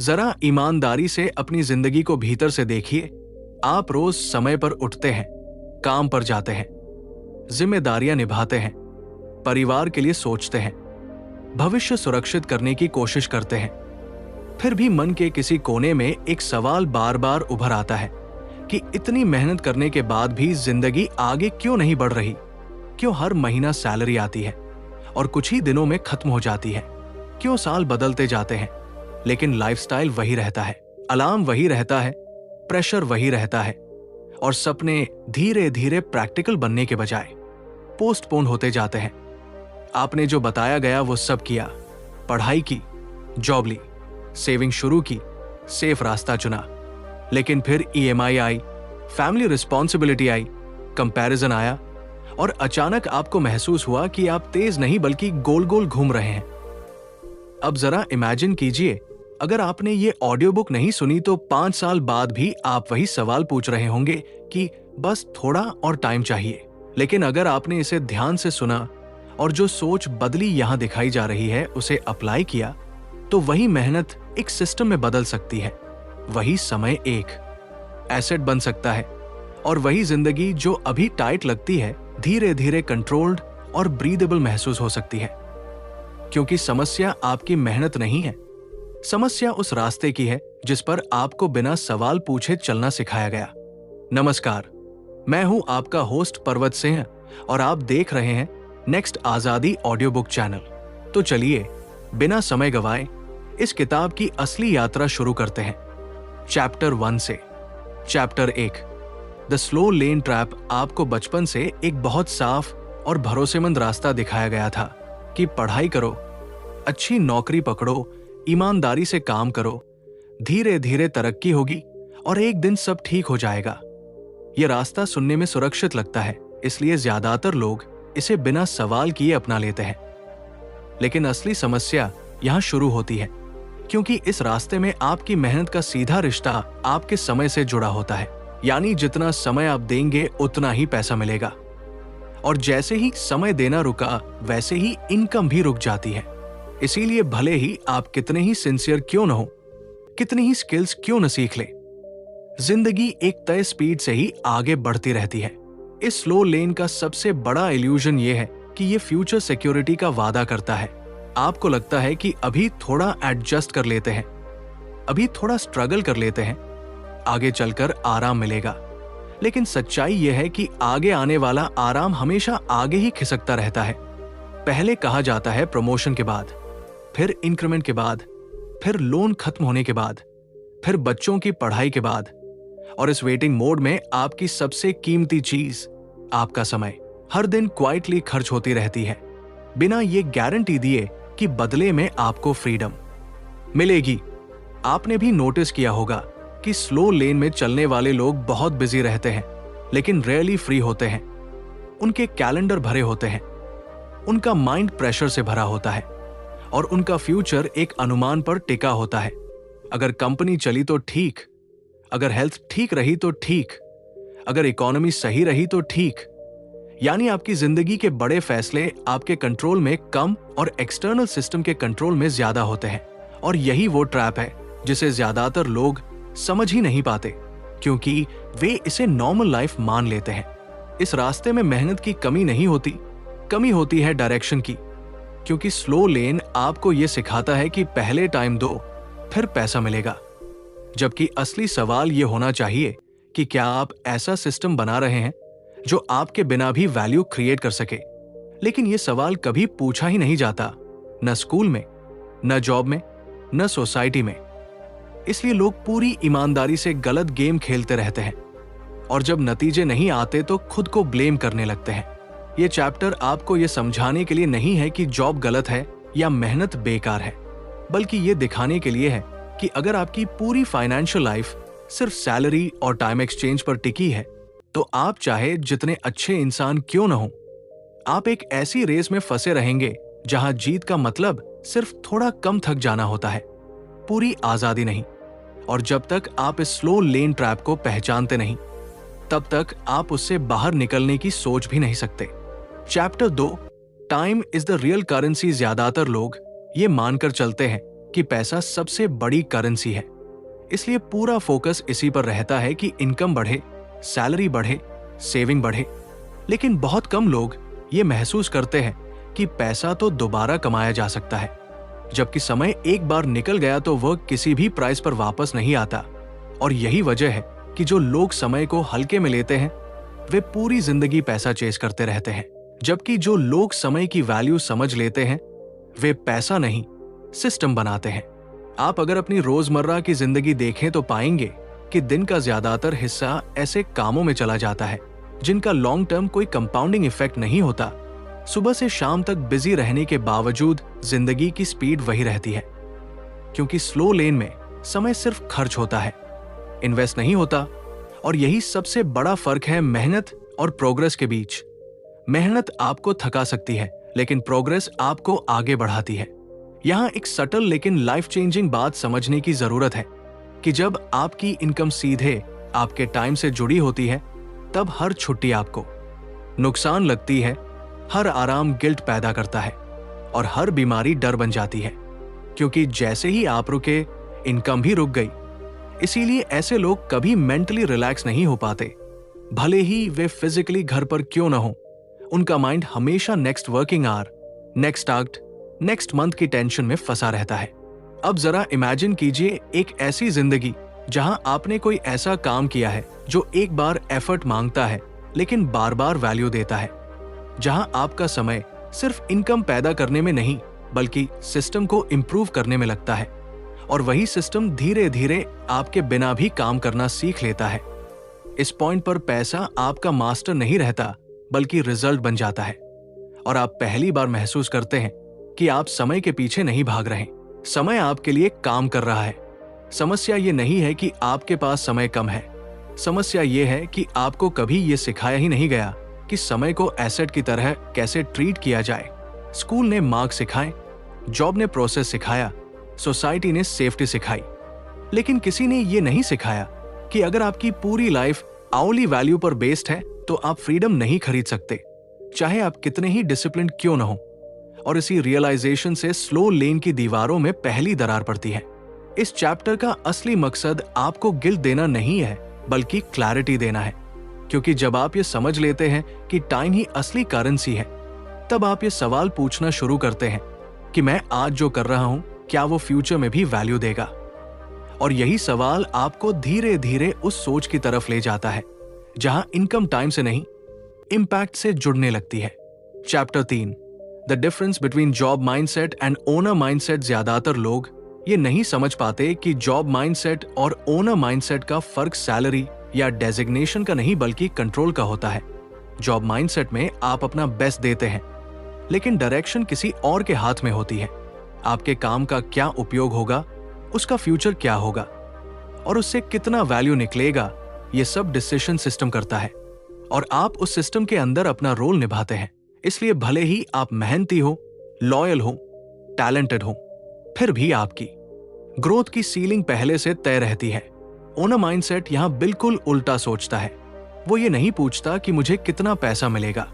जरा ईमानदारी से अपनी जिंदगी को भीतर से देखिए। आप रोज समय पर उठते हैं, काम पर जाते हैं, जिम्मेदारियां निभाते हैं, परिवार के लिए सोचते हैं, भविष्य सुरक्षित करने की कोशिश करते हैं। फिर भी मन के किसी कोने में एक सवाल बार बार उभर आता है कि इतनी मेहनत करने के बाद भी जिंदगी आगे क्यों नहीं बढ़ रही? क्यों हर महीना सैलरी आती है और कुछ ही दिनों में खत्म हो जाती है? क्यों साल बदलते जाते हैं लेकिन लाइफस्टाइल वही रहता है, अलार्म वही रहता है, प्रेशर वही रहता है और सपने धीरे धीरे प्रैक्टिकल बनने के बजाय पोस्टपोन होते जाते हैं। आपने जो बताया गया वो सब किया, पढ़ाई की, जॉब ली, सेविंग शुरू की, सेफ रास्ता चुना, लेकिन फिर EMI I, family responsibility I, comparison आया और अचानक आपको महसूस हुआ कि आप तेज नहीं बल्कि गोल गोल घूम रहे हैं। अब जरा इमेजिन कीजिए, अगर आपने ये ऑडियो बुक नहीं सुनी तो 5 साल बाद भी आप वही सवाल पूछ रहे होंगे कि बस थोड़ा और टाइम चाहिए। लेकिन अगर आपने इसे ध्यान से सुना और जो सोच बदली यहां दिखाई जा रही है उसे अप्लाई किया, तो वही मेहनत एक सिस्टम में बदल सकती है। वही समय एक एसेट बन सकता है और वही जिंदगी जो अभी टाइट लगती है धीरे धीरे कंट्रोल्ड और ब्रीदेबल महसूस हो सकती है। क्योंकि समस्या आपकी मेहनत नहीं है, समस्या उस रास्ते की है जिस पर आपको बिना सवाल पूछे चलना सिखाया गया। नमस्कार, मैं हूं आपका होस्ट पर्वत सिंह और आप देख रहे हैं नेक्स्ट आजादी ऑडियो बुक चैनल। तो चलिए बिना समय गवाए इस किताब की असली यात्रा शुरू करते हैं। चैप्टर 1 से। Chapter 1, the slow lane trap आपको बचपन से एक बहुत साफ और भरोसेमंद रास्ता दिखाया गया था कि पढ़ाई करो, अच्छी नौकरी पकड़ो, ईमानदारी से काम करो, धीरे धीरे तरक्की होगी और एक दिन सब ठीक हो जाएगा। यह रास्ता सुनने में सुरक्षित लगता है, इसलिए ज्यादातर लोग इसे बिना सवाल किए अपना लेते हैं। लेकिन असली समस्या यहां शुरू होती है, क्योंकि इस रास्ते में आपकी मेहनत का सीधा रिश्ता आपके समय से जुड़ा होता है। यानी जितना समय आप देंगे उतना ही पैसा मिलेगा, और जैसे ही समय देना रुका वैसे ही इनकम भी रुक जाती है। इसीलिए भले ही आप कितने ही सिंसियर क्यों न हो, कितनी ही स्किल्स क्यों न सीख ले, जिंदगी एक तय स्पीड से ही आगे बढ़ती रहती है। इस स्लो लेन का सबसे बड़ा इल्यूजन ये है कि ये फ्यूचर सिक्योरिटी का वादा करता है। आपको लगता है कि अभी थोड़ा एडजस्ट कर लेते हैं, अभी थोड़ा स्ट्रगल कर लेते हैं, आगे चलकर आराम मिलेगा। लेकिन सच्चाई यह है कि आगे आने वाला आराम हमेशा आगे ही खिसकता रहता है। पहले कहा जाता है प्रमोशन के बाद, फिर इंक्रीमेंट के बाद, फिर लोन खत्म होने के बाद, फिर बच्चों की पढ़ाई के बाद, और इस वेटिंग मोड में आपकी सबसे कीमती चीज, आपका समय, हर दिन क्वाइटली खर्च होती रहती है, बिना ये गारंटी दिए कि बदले में आपको फ्रीडम मिलेगी। आपने भी नोटिस किया होगा कि स्लो लेन में चलने वाले लोग बहुत बिजी रहते हैं, लेकिन रेयरली फ्री होते हैं। उनके कैलेंडर भरे होते हैं, उनका माइंड प्रेशर से भरा होता है और उनका फ्यूचर एक अनुमान पर टिका होता है। अगर कंपनी चली तो ठीक, अगर हेल्थ ठीक रही तो ठीक, अगर इकोनॉमी सही रही तो ठीक। यानी आपकी जिंदगी के बड़े फैसले आपके कंट्रोल में कम और एक्सटर्नल सिस्टम के कंट्रोल में ज्यादा होते हैं। और यही वो ट्रैप है जिसे ज्यादातर लोग समझ ही नहीं पाते, क्योंकि वे इसे नॉर्मल लाइफ मान लेते हैं। इस रास्ते में मेहनत की कमी नहीं होती, कमी होती है डायरेक्शन की। क्योंकि स्लो लेन आपको यह सिखाता है कि पहले टाइम दो, फिर पैसा मिलेगा। जबकि असली सवाल यह होना चाहिए कि क्या आप ऐसा सिस्टम बना रहे हैं जो आपके बिना भी वैल्यू क्रिएट कर सके। लेकिन यह सवाल कभी पूछा ही नहीं जाता, न स्कूल में, न जॉब में, न सोसाइटी में। इसलिए लोग पूरी ईमानदारी से गलत गेम खेलते रहते हैं और जब नतीजे नहीं आते तो खुद को ब्लेम करने लगते हैं। यह चैप्टर आपको यह समझाने के लिए नहीं है कि जॉब गलत है या मेहनत बेकार है, बल्कि यह दिखाने के लिए है कि अगर आपकी पूरी फाइनेंशियल लाइफ सिर्फ सैलरी और टाइम एक्सचेंज पर टिकी है, तो आप चाहे जितने अच्छे इंसान क्यों न हो, आप एक ऐसी रेस में फंसे रहेंगे जहां जीत का मतलब सिर्फ थोड़ा कम थक जाना होता है, पूरी आजादी नहीं। और जब तक आप इस स्लो लेन ट्रैप को पहचानते नहीं, तब तक आप उससे बाहर निकलने की सोच भी नहीं सकते। Chapter 2, time is the real currency. ज्यादातर लोग ये मानकर चलते हैं कि पैसा सबसे बड़ी करेंसी है, इसलिए पूरा फोकस इसी पर रहता है कि इनकम बढ़े, सैलरी बढ़े, सेविंग बढ़े। लेकिन बहुत कम लोग ये महसूस करते हैं कि पैसा तो दोबारा कमाया जा सकता है, जबकि समय एक बार निकल गया तो वह किसी भी प्राइस पर वापस नहीं आता। और यही वजह है कि जो लोग समय को हल्के में लेते हैं वे पूरी जिंदगी पैसा चेस करते रहते हैं, जबकि जो लोग समय की वैल्यू समझ लेते हैं वे पैसा नहीं, सिस्टम बनाते हैं। आप अगर अपनी रोजमर्रा की जिंदगी देखें तो पाएंगे कि दिन का ज्यादातर हिस्सा ऐसे कामों में चला जाता है जिनका लॉन्ग टर्म कोई कंपाउंडिंग इफेक्ट नहीं होता। सुबह से शाम तक बिजी रहने के बावजूद जिंदगी की स्पीड वही रहती है, क्योंकि स्लो लेन में समय सिर्फ खर्च होता है, इन्वेस्ट नहीं होता। और यही सबसे बड़ा फर्क है मेहनत और प्रोग्रेस के बीच। मेहनत आपको थका सकती है, लेकिन प्रोग्रेस आपको आगे बढ़ाती है। यहां एक सटल लेकिन लाइफ चेंजिंग बात समझने की जरूरत है कि जब आपकी इनकम सीधे आपके टाइम से जुड़ी होती है तब हर छुट्टी आपको नुकसान लगती है, हर आराम गिल्ट पैदा करता है और हर बीमारी डर बन जाती है, क्योंकि जैसे ही आप रुके इनकम भी रुक गई। इसीलिए ऐसे लोग कभी मेंटली रिलैक्स नहीं हो पाते, भले ही वे फिजिकली घर पर क्यों न हो। उनका माइंड हमेशा next working hour, next task, next month की टेंशन में फंसा रहता है। अब जरा इमेजिन कीजिए एक ऐसी जिंदगी जहां आपने कोई ऐसा काम किया है जो एक बार एफर्ट मांगता है लेकिन बार बार वैल्यू देता है, जहां आपका समय सिर्फ इनकम पैदा करने में नहीं बल्कि सिस्टम को इंप्रूव करने में लगता है, और वही सिस्टम धीरे धीरे आपके बिना भी काम करना सीख लेता है। इस पॉइंट पर पैसा आपका मास्टर नहीं रहता बल्कि रिजल्ट बन जाता है, और आप पहली बार महसूस करते हैं कि आप समय के पीछे नहीं भाग रहे, समय आपके लिए काम कर रहा है। समस्या ये नहीं है कि आपके पास समय कम है, समस्या ये है कि आपको कभी ये सिखाया ही नहीं गया कि समय को एसेट की तरह कैसे ट्रीट किया जाए। स्कूल ने मार्क्स सिखाए, जॉब ने प्रोसेस सिखाया, सोसाइटी ने सेफ्टी सिखाई, लेकिन किसी ने ये नहीं सिखाया कि अगर आपकी पूरी लाइफ आउली वैल्यू पर बेस्ड है तो आप फ्रीडम नहीं खरीद सकते, चाहे आप कितने ही डिसिप्लिन क्यों न हो। और इसी रियलाइजेशन से स्लो लेन की दीवारों में पहली दरार पड़ती है। इस चैप्टर का असली मकसद आपको गिल्ट देना नहीं है बल्कि क्लैरिटी देना है, क्योंकि जब आप ये समझ लेते हैं कि टाइम ही असली करेंसी है, तब आप ये सवाल पूछना शुरू करते हैं कि मैं आज जो कर रहा हूं क्या वो फ्यूचर में भी वैल्यू देगा। और यही सवाल आपको धीरे धीरे उस सोच की तरफ ले जाता है जहां इनकम टाइम से नहीं इंपैक्ट से जुड़ने लगती है। Chapter 3, the difference between job mindset and owner mindset. ज्यादातर लोग ये नहीं समझ पाते कि जॉब माइंडसेट और ओनर माइंडसेट का फर्क सैलरी या डेजिग्नेशन का नहीं बल्कि कंट्रोल का होता है। जॉब माइंडसेट में आप अपना बेस्ट देते हैं, लेकिन डायरेक्शन किसी और के हाथ में होती है। आपके काम का क्या उपयोग होगा, उसका फ्यूचर क्या होगा और उससे कितना वैल्यू निकलेगा, ये सब डिसीजन सिस्टम करता है, और आप उस सिस्टम के अंदर अपना रोल निभाते हैं। इसलिए भले ही आप मेहनती हो, लॉयल हो, टैलेंटेड हो, फिर भी आपकी ग्रोथ की सीलिंग पहले से तय रहती है। ओनर माइंडसेट यहां बिल्कुल उल्टा सोचता है। वो ये नहीं पूछता कि मुझे कितना पैसा मिलेगा,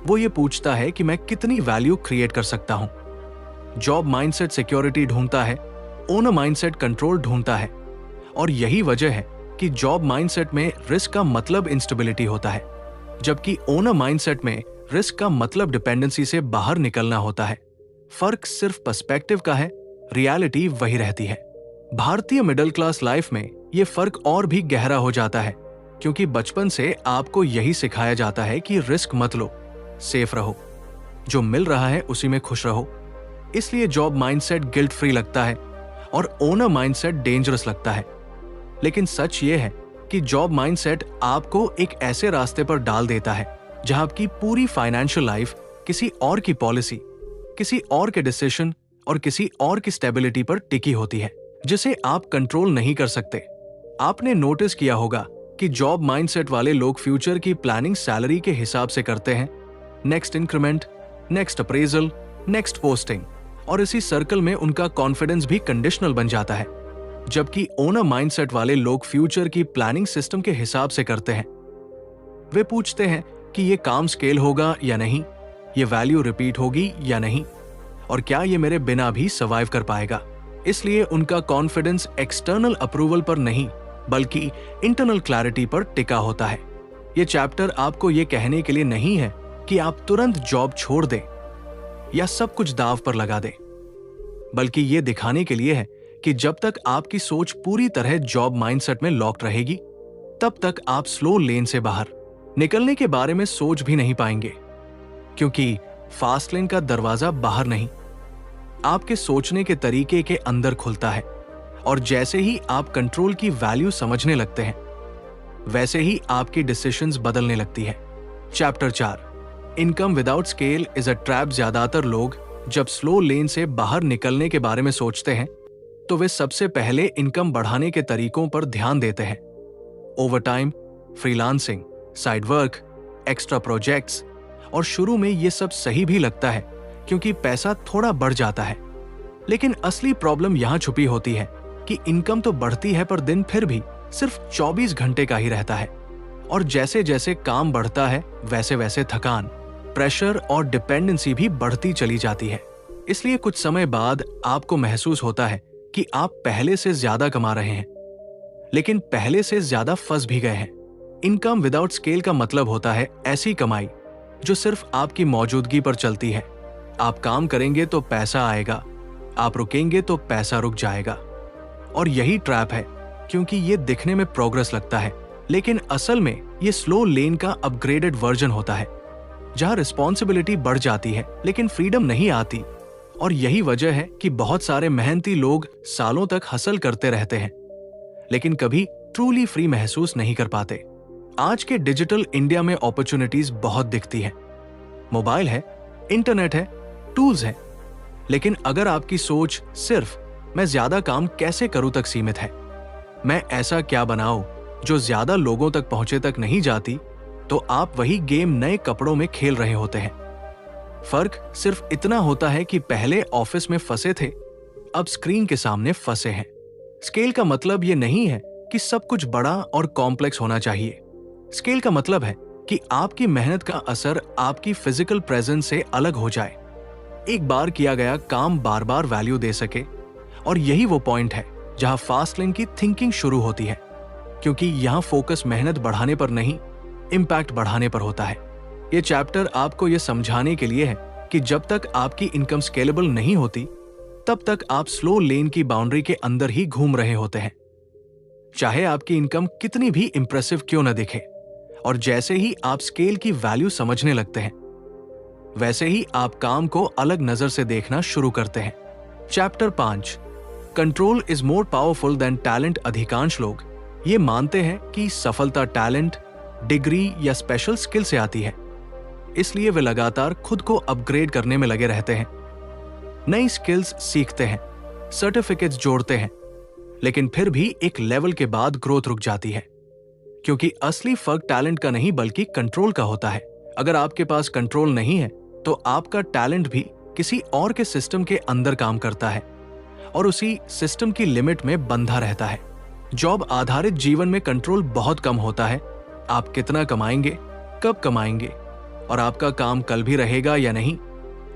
वो ये पूछता है कि मैं कितनी वैल्यू क्रिएट कर सकता हूं। जॉब माइंडसेट सिक्योरिटी ढूंढता है, ओनर माइंडसेट कंट्रोल ढूंढता है, और यही वजह है कि जॉब माइंडसेट में रिस्क का मतलब इंस्टेबिलिटी होता है, जबकि ओनर माइंडसेट में रिस्क का मतलब डिपेंडेंसी से बाहर निकलना होता है। फर्क सिर्फ पर्सपेक्टिव का है, रियलिटी वही रहती है। भारतीय मिडिल क्लास लाइफ में यह फर्क और भी गहरा हो जाता है, क्योंकि बचपन से आपको यही सिखाया जाता है कि रिस्क मत लो, सेफ रहो, जो मिल रहा है उसी में खुश रहो। इसलिए जॉब माइंडसेट गिल्ट फ्री लगता है और ओनर माइंडसेट डेंजरस लगता है। लेकिन सच ये है कि जॉब माइंडसेट आपको एक ऐसे रास्ते पर डाल देता है जहां आपकी पूरी फाइनेंशियल लाइफ किसी और की पॉलिसी, किसी और के डिसीजन और किसी और की स्टेबिलिटी पर टिकी होती है, जिसे आप कंट्रोल नहीं कर सकते। आपने नोटिस किया होगा कि जॉब माइंडसेट वाले लोग फ्यूचर की प्लानिंग सैलरी के हिसाब से करते हैं, next increment, next appraisal, next posting, और इसी सर्कल में उनका कॉन्फिडेंस भी कंडीशनल बन जाता है। जबकि ओनर माइंडसेट वाले लोग फ्यूचर की प्लानिंग सिस्टम के हिसाब से करते हैं। वे पूछते हैं कि ये काम स्केल होगा या नहीं, ये वैल्यू रिपीट होगी या नहीं, और क्या ये मेरे बिना भी सर्वाइव कर पाएगा। इसलिए उनका कॉन्फिडेंस एक्सटर्नल अप्रूवल पर नहीं बल्कि इंटरनल क्लैरिटी पर टिका होता है। ये चैप्टर आपको ये कहने के लिए नहीं है कि आप तुरंत जॉब छोड़ दें या सब कुछ दांव पर लगा दें, बल्कि ये दिखाने के लिए है कि जब तक आपकी सोच पूरी तरह जॉब माइंडसेट में लॉक्ड रहेगी, तब तक आप स्लो लेन से बाहर निकलने के बारे में सोच भी नहीं पाएंगे, क्योंकि फास्ट लेन का दरवाजा बाहर नहीं, आपके सोचने के तरीके के अंदर खुलता है। और जैसे ही आप कंट्रोल की वैल्यू समझने लगते हैं, वैसे ही आपकी डिसीजंस बदलने लगती है। Chapter 4, income without scale is a trap. ज्यादातर लोग जब स्लो लेन से बाहर निकलने के बारे में सोचते हैं तो वे सबसे पहले इनकम बढ़ाने के तरीकों पर ध्यान देते हैं। Overtime, freelancing, side work, extra projects. और शुरू में ये सब सही भी लगता है क्योंकि पैसा थोड़ा बढ़ जाता है, लेकिन असली प्रॉब्लम यहां छुपी होती है कि इनकम तो बढ़ती है पर दिन फिर भी सिर्फ 24 घंटे का ही रहता है। और जैसे जैसे काम बढ़ता है वैसे वैसे थकान, प्रेशर और डिपेंडेंसी भी बढ़ती चली जाती है। इसलिए कुछ समय बाद आपको महसूस होता है कि आप पहले से ज्यादा कमा रहे हैं, लेकिन पहले से ज्यादा फंस भी गए हैं। इनकम विदाउट स्केल का मतलब होता है ऐसी कमाई जो सिर्फ आपकी मौजूदगी पर चलती है। आप काम करेंगे तो पैसा आएगा, आप रुकेंगे तो पैसा रुक जाएगा। और यही ट्रैप है, क्योंकि ये दिखने में प्रोग्रेस लगता है, लेकिन असल में ये स्लो लेन का अपग्रेडेड वर्जन होता है, जहां रिस्पॉन्सिबिलिटी बढ़ जाती है लेकिन फ्रीडम नहीं आती। और यही वजह है कि बहुत सारे मेहनती लोग सालों तक हसल करते रहते हैं, लेकिन कभी ट्रूली फ्री महसूस नहीं कर पाते। आज के डिजिटल इंडिया में अपॉर्चुनिटीज बहुत दिखती हैं। मोबाइल है, इंटरनेट है, टूल्स हैं, लेकिन अगर आपकी सोच सिर्फ मैं ज्यादा काम कैसे करूं तक सीमित है, मैं ऐसा क्या बनाऊं जो ज्यादा लोगों तक पहुंचे तक नहीं जाती, तो आप वही गेम नए कपड़ों में खेल रहे होते हैं। फर्क सिर्फ इतना होता है कि पहले ऑफिस में फंसे थे, अब स्क्रीन के सामने फंसे हैं। स्केल का मतलब यह नहीं है कि सब कुछ बड़ा और कॉम्प्लेक्स होना चाहिए। स्केल का मतलब है कि आपकी मेहनत का असर आपकी फिजिकल प्रेजेंस से अलग हो जाए, एक बार किया गया काम बार बार वैल्यू दे सके। और यही वो पॉइंट है जहां फास्ट लेन की थिंकिंग शुरू होती है, क्योंकि यहां फोकस मेहनत बढ़ाने पर नहीं, इंपैक्ट बढ़ाने पर होता है। ये चैप्टर आपको यह समझाने के लिए है कि जब तक आपकी इनकम स्केलेबल नहीं होती, तब तक आप स्लो लेन की बाउंड्री के अंदर ही घूम रहे होते हैं, चाहे आपकी इनकम कितनी भी इंप्रेसिव क्यों न दिखे। और जैसे ही आप स्केल की वैल्यू समझने लगते हैं, वैसे ही आप काम को अलग नजर से देखना शुरू करते हैं। Chapter 5, control is more powerful than talent. अधिकांश लोग ये मानते हैं कि सफलता टैलेंट, डिग्री या स्पेशल स्किल से आती है, इसलिए वे लगातार खुद को अपग्रेड करने में लगे रहते हैं। नई स्किल्स सीखते हैं, सर्टिफिकेट्स जोड़ते हैं, लेकिन फिर भी एक लेवल के बाद ग्रोथ रुक जाती है, क्योंकि असली फर्क टैलेंट का नहीं बल्कि कंट्रोल का होता है। अगर आपके पास कंट्रोल नहीं है तो आपका टैलेंट भी किसी और के सिस्टम के अंदर काम करता है और उसी सिस्टम की लिमिट में बंधा रहता है। जॉब आधारित जीवन में कंट्रोल बहुत कम होता है। आप कितना कमाएंगे, कब कमाएंगे और आपका काम कल भी रहेगा या नहीं,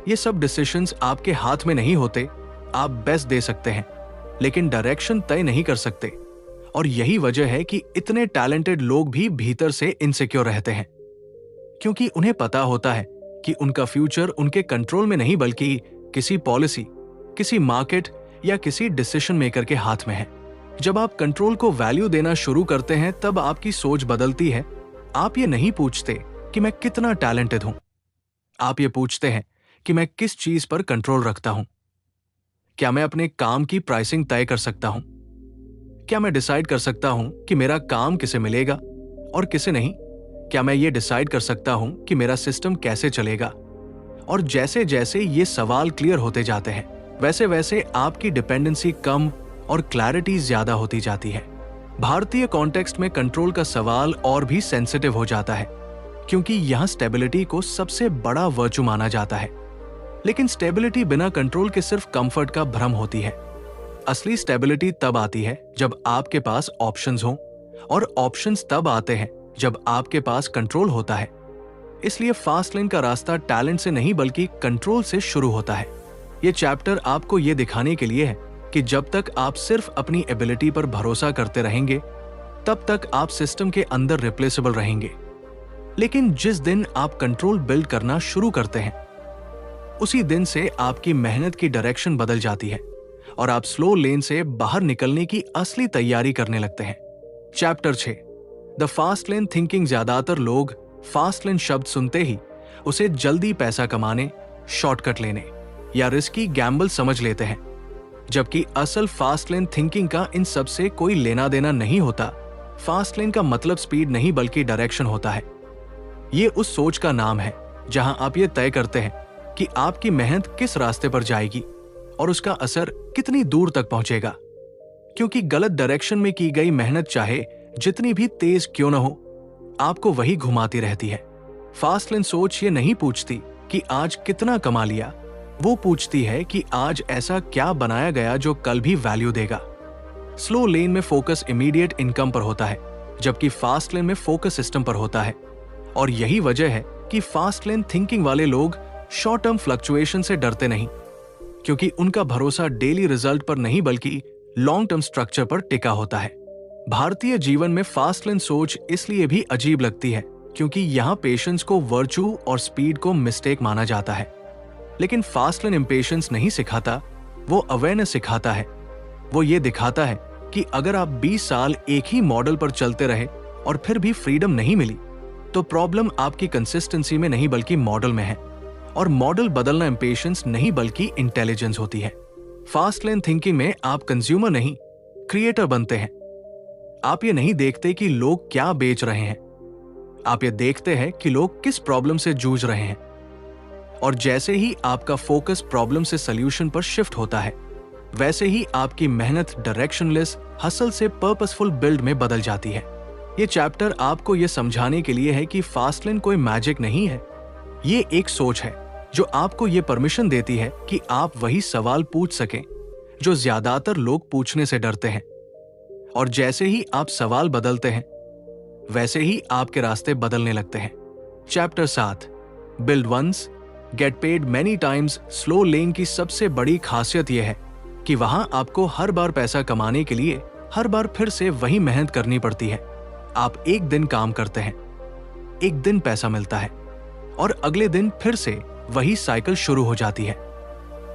ये सब डिसीजंस आपके हाथ में नहीं होते। आप बेस्ट दे सकते हैं, लेकिन डायरेक्शन तय नहीं कर सकते। और यही वजह है कि इतने टैलेंटेड लोग भी भीतर से इनसिक्योर रहते हैं, क्योंकि उन्हें पता होता है कि उनका फ्यूचर उनके कंट्रोल में नहीं बल्कि किसी पॉलिसी, किसी मार्केट या किसी डिसीजन मेकर के हाथ में है। जब आप कंट्रोल को वैल्यू देना शुरू करते हैं, तब आपकी सोच बदलती है। आप ये नहीं पूछते कि मैं कितना टैलेंटेड हूं, आप ये पूछते हैं कि मैं किस चीज पर कंट्रोल रखता हूं। क्या मैं अपने काम की प्राइसिंग तय कर सकता हूं? क्या मैं डिसाइड कर सकता हूं कि मेरा काम किसे मिलेगा और किसे नहीं? क्या मैं ये डिसाइड कर सकता हूं कि मेरा सिस्टम कैसे चलेगा? और जैसे जैसे ये सवाल क्लियर होते जाते हैं, वैसे वैसे आपकी डिपेंडेंसी कम और क्लैरिटी ज्यादा होती जाती है। भारतीय कॉन्टेक्स्ट में कंट्रोल का सवाल और भी सेंसिटिव हो जाता है, क्योंकि यहां स्टेबिलिटी को सबसे बड़ा वर्चू माना जाता है। लेकिन स्टेबिलिटी बिना कंट्रोल के सिर्फ कंफर्ट का भ्रम होती है। असली स्टेबिलिटी तब आती है जब आपके पास ऑप्शंस हों, और ऑप्शंस तब आते हैं जब आपके पास कंट्रोल होता है। इसलिए फास्ट लेन का रास्ता टैलेंट से नहीं बल्कि कंट्रोल से शुरू होता है। ये चैप्टर आपको ये दिखाने के लिए है कि जब तक आप सिर्फ अपनी एबिलिटी पर भरोसा करते रहेंगे तब तक आप सिस्टम के अंदर रिप्लेसेबल रहेंगे। लेकिन जिस दिन आप कंट्रोल बिल्ड करना शुरू करते हैं उसी दिन से आपकी मेहनत की डायरेक्शन बदल जाती है और आप स्लो लेन से बाहर निकलने की असली तैयारी करने लगते हैं। Chapter 6 the fast lane thinking. ज्यादातर लोग फास्ट लेन शब्द सुनते ही उसे जल्दी पैसा कमाने, शॉर्टकट लेने या रिस्की गैम्बल समझ लेते हैं, जबकि असल फास्ट लेन थिंकिंग का इन सब से कोई लेना देना नहीं होता। फास्ट लेन का मतलब स्पीड नहीं बल्कि डायरेक्शन होता है। ये उस सोच का नाम है जहां आप ये तय करते हैं कि आपकी मेहनत किस रास्ते पर जाएगी और उसका असर कितनी दूर तक पहुंचेगा, क्योंकि गलत डायरेक्शन में की गई मेहनत चाहे जितनी भी तेज क्यों न हो, आपको वही घुमाती रहती है। फास्ट लेन सोच ये नहीं पूछती कि आज कितना कमा लिया, वो पूछती है कि आज ऐसा क्या बनाया गया जो कल भी वैल्यू देगा। स्लो लेन में फोकस इमीडिएट इनकम पर होता है, जबकि फास्ट लेन में फोकस सिस्टम पर होता है। और यही वजह है कि फास्ट लेन थिंकिंग वाले लोग शॉर्ट टर्म फ्लक्चुएशन से डरते नहीं, क्योंकि उनका भरोसा डेली रिजल्ट पर नहीं बल्कि लॉन्ग टर्म स्ट्रक्चर पर टिका होता है। भारतीय जीवन में फास्ट लेन सोच इसलिए भी अजीब लगती है क्योंकि यहाँ पेशेंस को वर्चू और स्पीड को मिस्टेक माना जाता है। लेकिन फास्ट लेन इम्पेशेंस नहीं सिखाता, वो अवेयरनेस सिखाता है। वो ये दिखाता है कि अगर आप 20 साल एक ही मॉडल पर चलते रहे और फिर भी फ्रीडम नहीं मिली तो प्रॉब्लम आपकी कंसिस्टेंसी में नहीं बल्कि मॉडल में है। और मॉडल बदलना इम्पेशेंस नहीं बल्कि इंटेलिजेंस होती है। फास्ट लेन थिंकिंग में आप कंज्यूमर नहीं क्रिएटर बनते हैं। आप ये नहीं देखते कि लोग क्या बेच रहे हैं, आप ये देखते हैं कि लोग किस प्रॉब्लम से जूझ रहे हैं। और जैसे ही आपका फोकस प्रॉब्लम से सॉल्यूशन पर शिफ्ट होता है, वैसे ही आपकी मेहनत डायरेक्शनलेस हसल से पर्पसफुल बिल्ड में बदल जाती है। ये चैप्टर आपको ये समझाने के लिए है कि फास्ट लेन कोई मैजिक नहीं है, ये एक सोच है जो आपको ये परमिशन देती है कि आप वही सवाल पूछ सकें जो ज्यादातर लोग पूछने से डरते हैं। और जैसे ही आप सवाल बदलते हैं वैसे ही आपके रास्ते बदलने लगते हैं। Chapter 7 build once get paid many times. Slow lane की सबसे बड़ी खासियत यह है कि वहां आपको हर बार पैसा कमाने के लिए हर बार फिर से वही मेहनत करनी पड़ती है। आप एक दिन काम करते हैं, एक दिन पैसा मिलता है और अगले दिन फिर से वही साइकिल शुरू हो जाती है।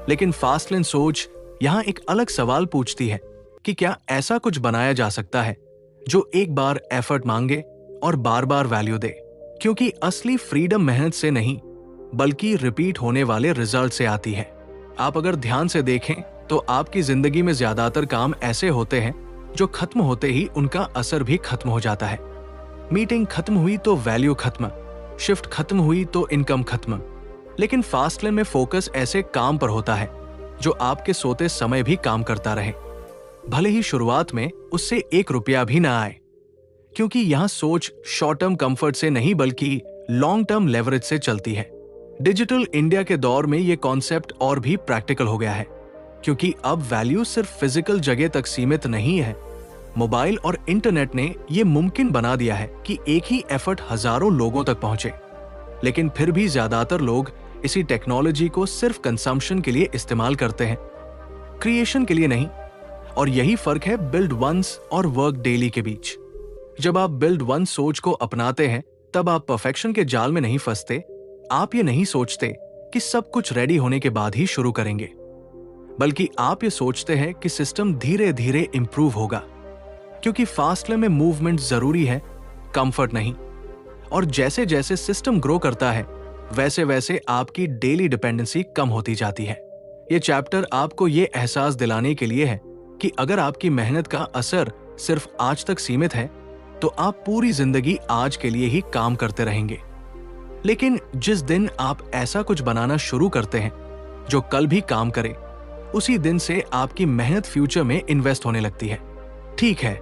लेकिन फास्ट लेन सोच यहां एक अलग सवाल पूछती है कि क्या ऐसा कुछ बनाया जा सकता है जो एक बार एफर्ट मांगे और बार बार वैल्यू दे, क्योंकि असली फ्रीडम मेहनत से नहीं बल्कि रिपीट होने वाले रिजल्ट से आती है। आप अगर ध्यान से देखें तो आपकी जिंदगी में ज्यादातर काम ऐसे होते हैं जो खत्म होते ही उनका असर भी खत्म हो जाता है। मीटिंग खत्म हुई तो वैल्यू खत्म, शिफ्ट खत्म हुई तो इनकम खत्म। लेकिन फास्ट लेन में फोकस ऐसे काम पर होता है जो आपके सोते समय भी काम करता रहे, भले ही शुरुआत में उससे 1 रुपया भी ना आए, क्योंकि यहां सोच शॉर्ट टर्म कंफर्ट से नहीं बल्कि लॉन्ग टर्म लेवरेज से चलती है। डिजिटल इंडिया के दौर में यह कॉन्सेप्ट और भी प्रैक्टिकल हो गया है, क्योंकि अब वैल्यू सिर्फ फिजिकल जगह तक सीमित नहीं है। मोबाइल और इंटरनेट ने यह मुमकिन बना दिया है कि एक ही एफर्ट हजारों लोगों तक पहुंचे। लेकिन फिर भी ज्यादातर लोग इसी टेक्नोलॉजी को सिर्फ कंजम्पशन के लिए इस्तेमाल करते हैं, क्रिएशन के लिए नहीं। और यही फर्क है बिल्ड वंस और वर्क डेली के बीच। जब आप बिल्ड वंस सोच को अपनाते हैं तब आप परफेक्शन के जाल में नहीं फंसते। आप ये नहीं सोचते कि सब कुछ रेडी होने के बाद ही शुरू करेंगे, बल्कि आप ये सोचते हैं कि सिस्टम धीरे धीरे इंप्रूव होगा, क्योंकि फास्ट लेन में मूवमेंट जरूरी है, कंफर्ट नहीं। और जैसे जैसे सिस्टम ग्रो करता है वैसे वैसे आपकी डेली डिपेंडेंसी कम होती जाती है। ये चैप्टर आपको ये एहसास दिलाने के लिए है कि अगर आपकी मेहनत का असर सिर्फ आज तक सीमित है तो आप पूरी जिंदगी आज के लिए ही काम करते रहेंगे। लेकिन जिस दिन आप ऐसा कुछ बनाना शुरू करते हैं जो कल भी काम करे, उसी दिन से आपकी मेहनत फ्यूचर में इन्वेस्ट होने लगती है। ठीक है,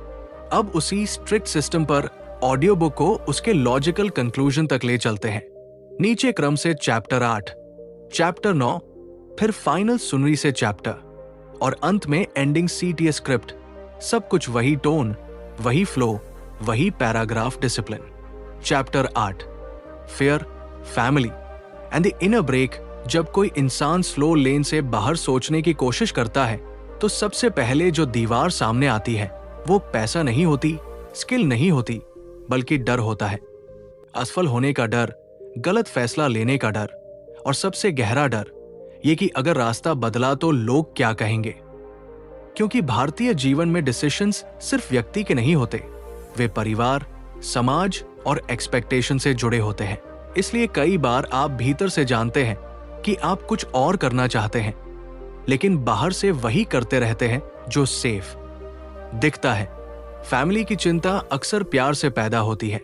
अब उसी स्ट्रिक्ट सिस्टम पर ऑडियो बुक को उसके लॉजिकल कंक्लूजन तक ले चलते हैं। नीचे क्रम से चैप्टर 8, चैप्टर 9, फिर फाइनल सुनरी से चैप्टर और अंत में एंडिंग CTA स्क्रिप्ट। सब कुछ वही टोन, वही फ्लो, वही paragraph discipline. Chapter 8 fear, family and the inner break. जब कोई इंसान स्लो लेन से बाहर सोचने की कोशिश करता है तो सबसे पहले जो दीवार सामने आती है वो पैसा नहीं होती, स्किल नहीं होती, बल्कि डर होता है। असफल होने का डर, गलत फैसला लेने का डर, और सबसे गहरा डर ये कि अगर रास्ता बदला तो लोग क्या कहेंगे। क्योंकि भारतीय जीवन में डिसीजंस सिर्फ व्यक्ति के नहीं होते, वे परिवार, समाज और एक्सपेक्टेशन से जुड़े होते हैं। इसलिए कई बार आप भीतर से जानते हैं कि आप कुछ और करना चाहते हैं, लेकिन बाहर से वही करते रहते हैं जो सेफ दिखता है। फैमिली की चिंता अक्सर प्यार से पैदा होती है।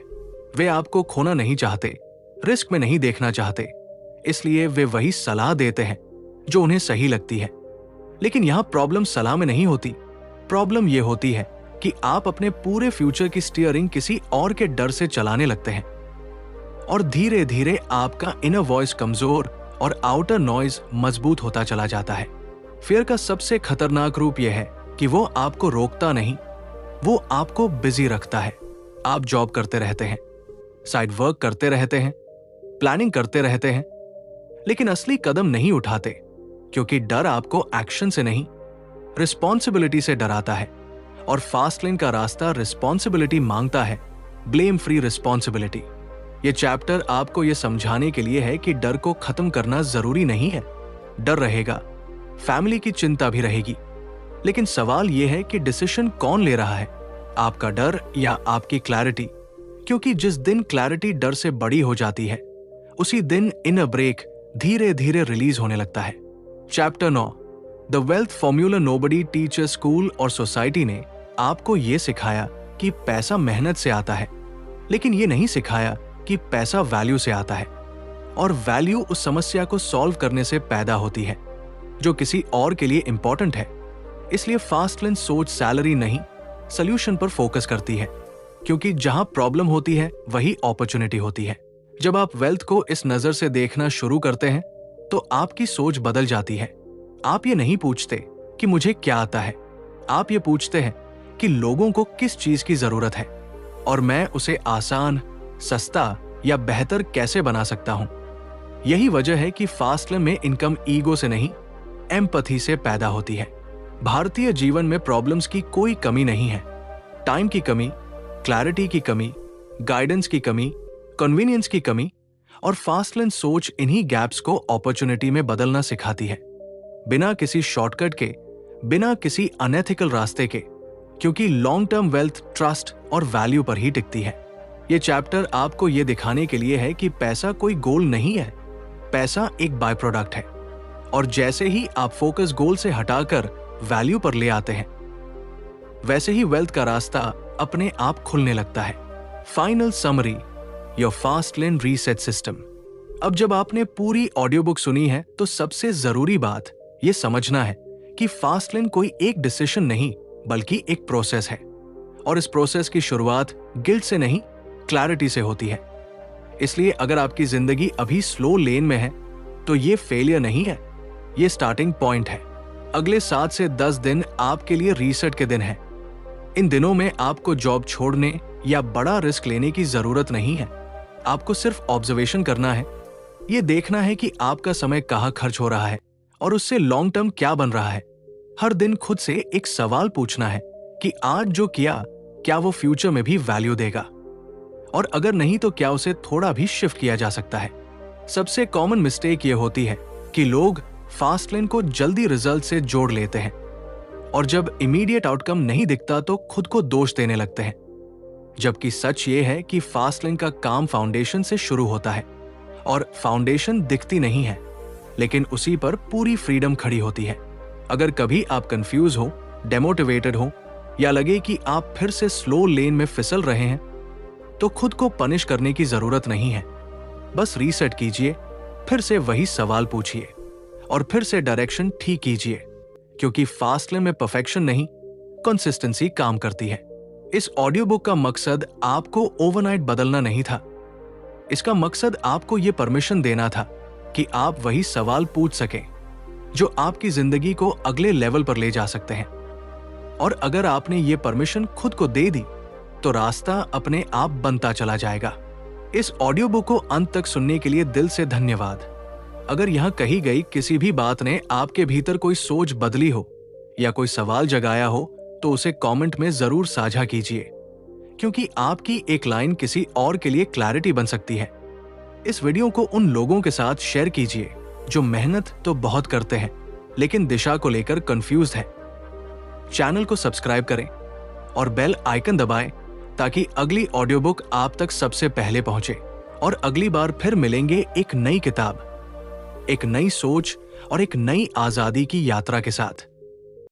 वे आपको खोना नहीं चाहते, रिस्क में नहीं देखना चाहते, इसलिए वे वही सलाह देते हैं जो उन्हें सही लगती है। लेकिन यहां प्रॉब्लम सलाह में नहीं होती, प्रॉब्लम यह होती है कि आप अपने पूरे फ्यूचर की स्टीयरिंग किसी और के डर से चलाने लगते हैं, और धीरे धीरे आपका इनर वॉइस कमजोर और आउटर नॉइज मजबूत होता चला जाता है। फियर का सबसे खतरनाक रूप यह है कि वो आपको रोकता नहीं, वो आपको बिजी रखता है। आप जॉब करते रहते हैं, साइड वर्क करते रहते हैं, प्लानिंग करते रहते हैं, लेकिन असली कदम नहीं उठाते, क्योंकि डर आपको एक्शन से नहीं, रिस्पॉन्सिबिलिटी से डराता है। और फास्ट लेन का रास्ता रिस्पॉन्सिबिलिटी मांगता है, ब्लेम फ्री रिस्पॉन्सिबिलिटी। यह चैप्टर आपको यह समझाने के लिए है कि डर को खत्म करना जरूरी नहीं है। डर रहेगा, फैमिली की चिंता भी रहेगी, लेकिन सवाल यह है कि डिसीजन कौन ले रहा है, आपका डर या आपकी क्लैरिटी। क्योंकि जिस दिन क्लैरिटी डर से बड़ी हो जाती है, उसी दिन इनर ब्रेक धीरे धीरे रिलीज होने लगता है। Chapter 9, the wealth formula nobody teachers school और सोसाइटी ने आपको यह सिखाया कि पैसा मेहनत से आता है, लेकिन यह नहीं सिखाया कि पैसा वैल्यू से आता है, और वैल्यू उस समस्या को सॉल्व करने से पैदा होती है जो किसी और के लिए इंपॉर्टेंट है। इसलिए फास्ट लेन सोच सैलरी नहीं, सॉल्यूशन पर फोकस करती है, क्योंकि जहां प्रॉब्लम होती है वही अपॉर्चुनिटी होती है। जब आप वेल्थ को इस नजर से देखना शुरू करते हैं तो आपकी सोच बदल जाती है। आप ये नहीं पूछते कि मुझे क्या आता है, आप ये पूछते हैं कि लोगों को किस चीज की जरूरत है और मैं उसे आसान, सस्ता या बेहतर कैसे बना सकता हूं। यही वजह है कि फास्ट लेन में इनकम ईगो से नहीं, एम्पैथी से पैदा होती है। भारतीय जीवन में प्रॉब्लम्स की कोई कमी नहीं है। टाइम की कमी, क्लैरिटी की कमी, गाइडेंस की कमी, कन्वीनियंस की कमी, और फास्ट लेन सोच इन्हीं गैप्स को अपॉर्चुनिटी में बदलना सिखाती है, बिना किसी शॉर्टकट के, बिना किसी अनएथिकल रास्ते के, क्योंकि लॉन्ग टर्म वेल्थ ट्रस्ट और वैल्यू पर ही टिकती है। यह चैप्टर आपको यह दिखाने के लिए है कि पैसा कोई गोल नहीं है, पैसा एक बाय प्रोडक्ट है, और जैसे ही आप फोकस गोल से हटाकर वैल्यू पर ले आते हैं, वैसे ही वेल्थ का रास्ता अपने आप खुलने लगता है। Final summary, your fast lane reset system. अब जब आपने पूरी ऑडियो बुक सुनी है तो सबसे जरूरी बात यह समझना है कि फास्ट लेन कोई एक डिसीजन नहीं, बल्कि एक प्रोसेस है, और इस प्रोसेस की शुरुआत गिल्ट से नहीं, क्लैरिटी से होती है। इसलिए अगर आपकी जिंदगी अभी स्लो लेन में है तो ये फेलियर नहीं है, ये स्टार्टिंग पॉइंट है। अगले 7 से 10 दिन आपके लिए रीसेट के दिन है। इन दिनों में आपको जॉब छोड़ने या बड़ा रिस्क लेने की जरूरत नहीं है। आपको सिर्फ ऑब्जर्वेशन करना है, ये देखना है कि आपका समय कहाँ खर्च हो रहा है और उससे लॉन्ग टर्म क्या बन रहा है। हर दिन खुद से एक सवाल पूछना है कि आज जो किया क्या वो फ्यूचर में भी वैल्यू देगा, और अगर नहीं तो क्या उसे थोड़ा भी शिफ्ट किया जा सकता है। सबसे कॉमन मिस्टेक ये होती है कि लोग फास्ट लेन को जल्दी रिजल्ट से जोड़ लेते हैं, और जब इमीडिएट आउटकम नहीं दिखता तो खुद को दोष देने लगते हैं। जबकि सच ये है कि फास्ट लेन का काम फाउंडेशन से शुरू होता है, और फाउंडेशन दिखती नहीं है, लेकिन उसी पर पूरी फ्रीडम खड़ी होती है। अगर कभी आप कंफ्यूज हो, डेमोटिवेटेड हो, या लगे कि आप फिर से स्लो लेन में फिसल रहे हैं, तो खुद को पनिश करने की जरूरत नहीं है। बस रीसेट कीजिए, फिर से वही सवाल पूछिए, और फिर से डायरेक्शन ठीक कीजिए, क्योंकि फास्ट लेन में परफेक्शन नहीं, कंसिस्टेंसी काम करती है। इस ऑडियो बुक का मकसद आपको ओवरनाइट बदलना नहीं था। इसका मकसद आपको यह परमिशन देना था कि आप वही सवाल पूछ सकें जो आपकी जिंदगी को अगले लेवल पर ले जा सकते हैं। और अगर आपने ये परमिशन खुद को दे दी तो रास्ता अपने आप बनता चला जाएगा। इस ऑडियो बुक को अंत तक सुनने के लिए दिल से धन्यवाद। अगर यहां कही गई किसी भी बात ने आपके भीतर कोई सोच बदली हो या कोई सवाल जगाया हो तो उसे कमेंट में जरूर साझा कीजिए, क्योंकि आपकी एक लाइन किसी और के लिए क्लैरिटी बन सकती है। इस वीडियो को उन लोगों के साथ शेयर कीजिए जो मेहनत तो बहुत करते हैं लेकिन दिशा को लेकर कंफ्यूज हैं। चैनल को सब्सक्राइब करें और बेल आइकन दबाएं ताकि अगली ऑडियो बुक आप तक सबसे पहले पहुंचे। और अगली बार फिर मिलेंगे एक नई किताब, एक नई सोच और एक नई आजादी की यात्रा के साथ।